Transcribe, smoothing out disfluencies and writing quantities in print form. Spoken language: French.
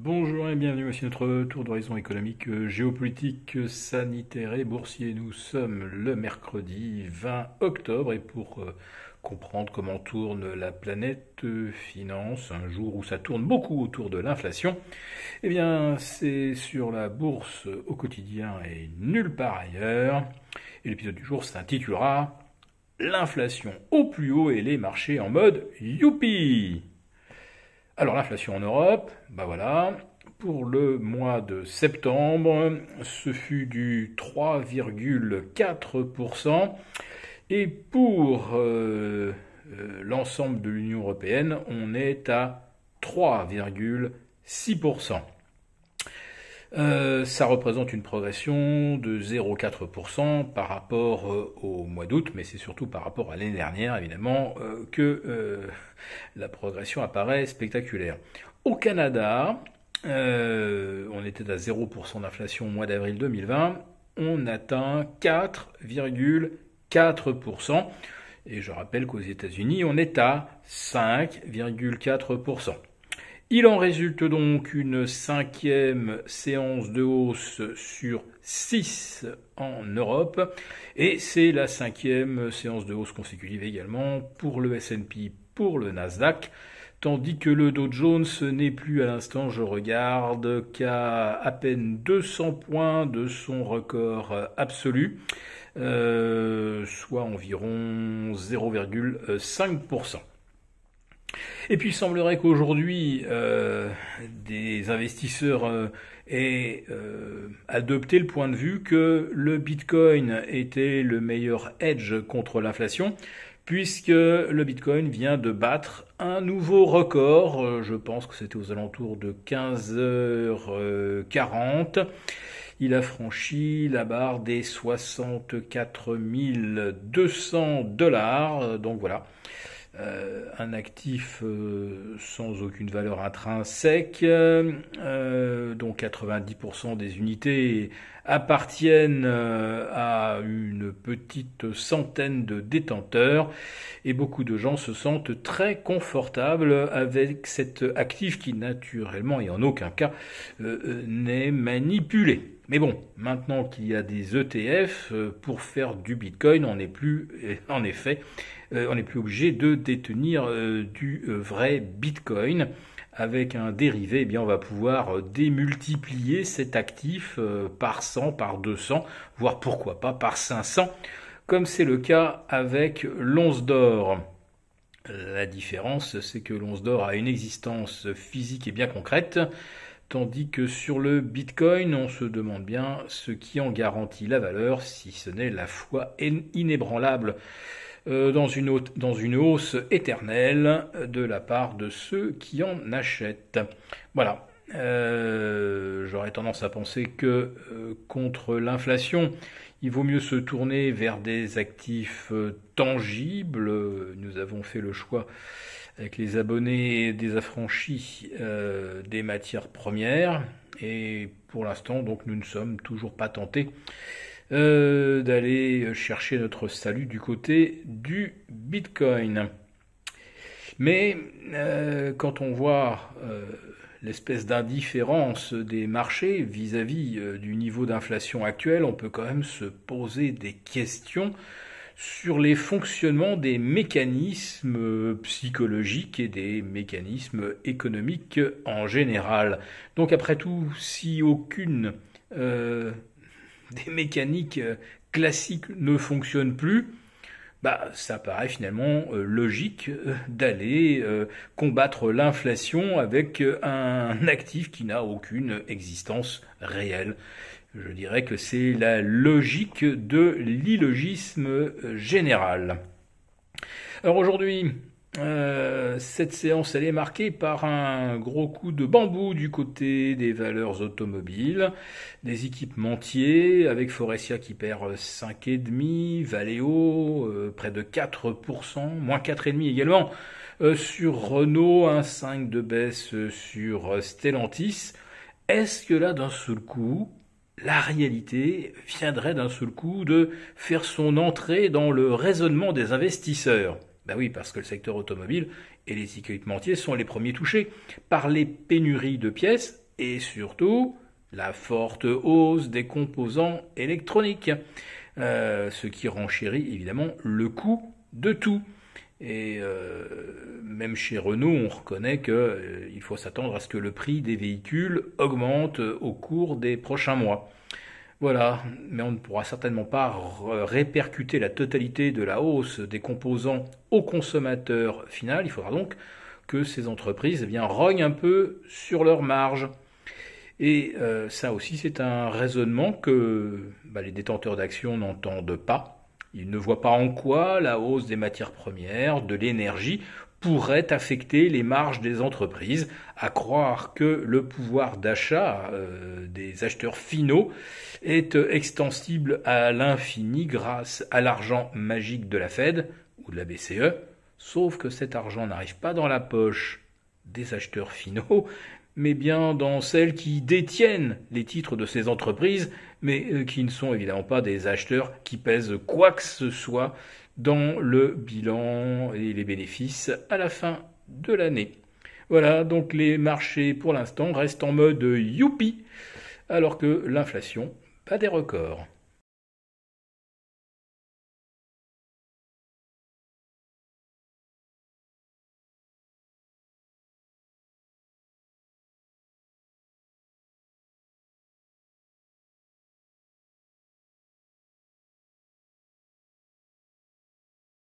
Bonjour et bienvenue à notre tour d'horizon économique, géopolitique, sanitaire et boursier. Nous sommes le mercredi 20 octobre et pour comprendre comment tourne la planète finance, un jour où ça tourne beaucoup autour de l'inflation, eh bien c'est sur la bourse au quotidien et nulle part ailleurs. Et l'épisode du jour s'intitulera L'inflation au plus haut et les marchés en mode youpi. Alors l'inflation en Europe, bah voilà, pour le mois de septembre, ce fut du 3,4% et pour l'ensemble de l'Union européenne, on est à 3,6%. Ça représente une progression de 0,4% par rapport au mois d'août, mais c'est surtout par rapport à l'année dernière, évidemment, que la progression apparaît spectaculaire. Au Canada, on était à 0% d'inflation au mois d'avril 2020, on atteint 4,4%, et je rappelle qu'aux États-Unis, on est à 5,4%. Il en résulte donc une cinquième séance de hausse sur 6 en Europe et c'est la cinquième séance de hausse consécutive également pour le S&P, pour le Nasdaq, tandis que le Dow Jones n'est plus à l'instant, je regarde, qu'à à peine 200 points de son record absolu, soit environ 0,5%. Et puis il semblerait qu'aujourd'hui, des investisseurs aient adopté le point de vue que le Bitcoin était le meilleur hedge contre l'inflation, puisque le Bitcoin vient de battre un nouveau record, je pense que c'était aux alentours de 15h40. Il a franchi la barre des 64 200 $, donc voilà. Un actif sans aucune valeur intrinsèque, dont 90% des unités appartiennent à une petite centaine de détenteurs et beaucoup de gens se sentent très confortables avec cet actif qui naturellement et en aucun cas n'est manipulé. Mais bon, maintenant qu'il y a des ETF, pour faire du Bitcoin, on n'est plus, en effet, on n'est plus obligé de détenir du vrai Bitcoin. Avec un dérivé, eh bien, on va pouvoir démultiplier cet actif par 100, par 200, voire pourquoi pas par 500, comme c'est le cas avec l'once d'or. La différence, c'est que l'once d'or a une existence physique et bien concrète, tandis que sur le Bitcoin, on se demande bien ce qui en garantit la valeur, si ce n'est la foi inébranlable dans une hausse éternelle de la part de ceux qui en achètent. Voilà. J'aurais tendance à penser que contre l'inflation, il vaut mieux se tourner vers des actifs tangibles. Nous avons fait le choix avec les abonnés des affranchis des matières premières. Et pour l'instant, donc, nous ne sommes toujours pas tentés d'aller chercher notre salut du côté du Bitcoin. Mais quand on voit l'espèce d'indifférence des marchés vis-à-vis du niveau d'inflation actuel, on peut quand même se poser des questions sur les fonctionnements des mécanismes psychologiques et des mécanismes économiques en général. Donc après tout, si aucune des mécaniques classiques ne fonctionnent plus, bah, ça paraît finalement logique d'aller combattre l'inflation avec un actif qui n'a aucune existence réelle. Je dirais que c'est la logique de l'illogisme général. Alors aujourd'hui, cette séance, elle est marquée par un gros coup de bambou du côté des valeurs automobiles, des équipementiers, avec Faurecia qui perd 5,5%, Valeo près de 4%, moins 4,5% également sur Renault, 1,5% de baisse sur Stellantis. Est-ce que là, d'un seul coup, la réalité viendrait d'un seul coup de faire son entrée dans le raisonnement des investisseurs? Ben oui, parce que le secteur automobile et les équipementiers sont les premiers touchés par les pénuries de pièces et surtout la forte hausse des composants électroniques, ce qui renchérit évidemment le coût de tout. Et même chez Renault, on reconnaît qu'il faut s'attendre à ce que le prix des véhicules augmente au cours des prochains mois. Voilà, mais on ne pourra certainement pas répercuter la totalité de la hausse des composants au consommateur final. Il faudra donc que ces entreprises rognent un peu sur leurs marges. Et ça aussi, c'est un raisonnement que les détenteurs d'actions n'entendent pas. Ils ne voient pas en quoi la hausse des matières premières, de l'énergie, pourrait affecter les marges des entreprises, à croire que le pouvoir d'achat des acheteurs finaux est extensible à l'infini grâce à l'argent magique de la Fed ou de la BCE, sauf que cet argent n'arrive pas dans la poche des acheteurs finaux, mais bien dans celles qui détiennent les titres de ces entreprises, mais qui ne sont évidemment pas des acheteurs qui pèsent quoi que ce soit dans le bilan et les bénéfices à la fin de l'année. Voilà, donc les marchés pour l'instant restent en mode youpi, alors que l'inflation bat des records.